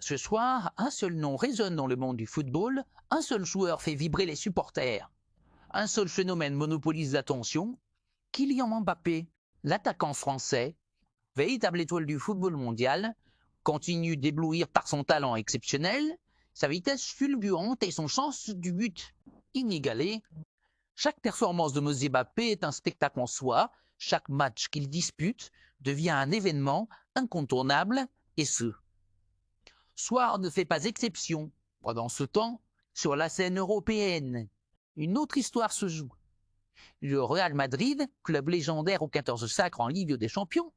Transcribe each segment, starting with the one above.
Ce soir, un seul nom résonne dans le monde du football, un seul joueur fait vibrer les supporters, un seul phénomène monopolise l'attention, Kylian Mbappé, l'attaquant français, véritable étoile du football mondial, continue d'éblouir par son talent exceptionnel, sa vitesse fulgurante et son sens du but inégalé. Chaque performance de Mbappé est un spectacle en soi, chaque match qu'il dispute devient un événement incontournable, et ce, soir ne fait pas exception. Pendant ce temps, sur la scène européenne, une autre histoire se joue. Le Real Madrid, club légendaire aux 14 sacres en Ligue des Champions,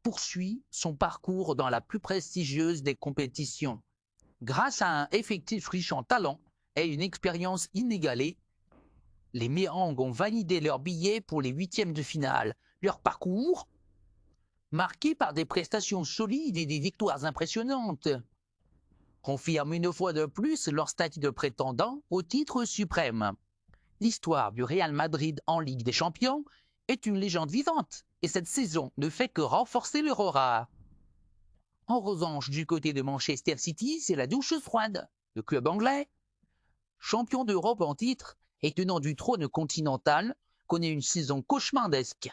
poursuit son parcours dans la plus prestigieuse des compétitions. Grâce à un effectif riche en talent et une expérience inégalée, les Mérangs ont validé leur billet pour les huitièmes de finale. Leur parcours, marqué par des prestations solides et des victoires impressionnantes, confirme une fois de plus leur statut de prétendant au titre suprême. L'histoire du Real Madrid en Ligue des Champions est une légende vivante et cette saison ne fait que renforcer leur aura. En revanche, du côté de Manchester City, c'est la douche froide. Le club anglais, champion d'Europe en titre et tenant du trône continental, connaît une saison cauchemardesque.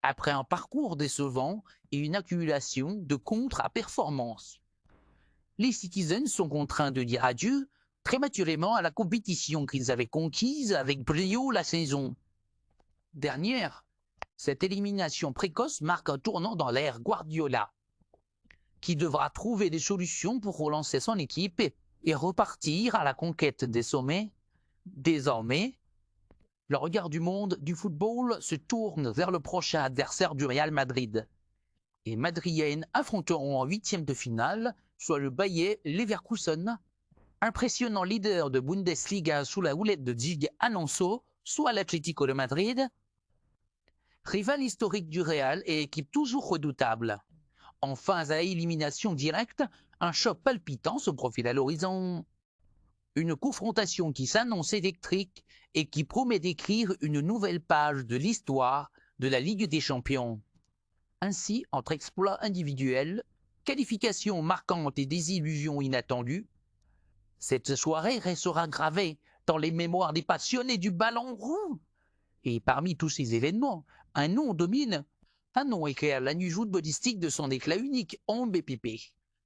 Après un parcours décevant et une accumulation de contre-performances. Les Citizens sont contraints de dire adieu prématurément à la compétition qu'ils avaient conquise avec brio la saison dernière. Cette élimination précoce marque un tournant dans l'ère Guardiola, qui devra trouver des solutions pour relancer son équipe et repartir à la conquête des sommets. Désormais, le regard du monde du football se tourne vers le prochain adversaire du Real Madrid. Les Madriennes affronteront en huitième de finale soit le Bayer Leverkusen, impressionnant leader de Bundesliga sous la houlette de Xabi Alonso, soit l'Atlético de Madrid, rival historique du Real et équipe toujours redoutable. En phase à élimination directe, un choc palpitant se profile à l'horizon. Une confrontation qui s'annonce électrique et qui promet d'écrire une nouvelle page de l'histoire de la Ligue des Champions. Ainsi, entre exploits individuels, qualifications marquantes et désillusions inattendues, cette soirée restera gravée dans les mémoires des passionnés du ballon rond. Et parmi tous ces événements, un nom domine, un nom éclaire la nuit footballistique de son éclat unique, Mbépé.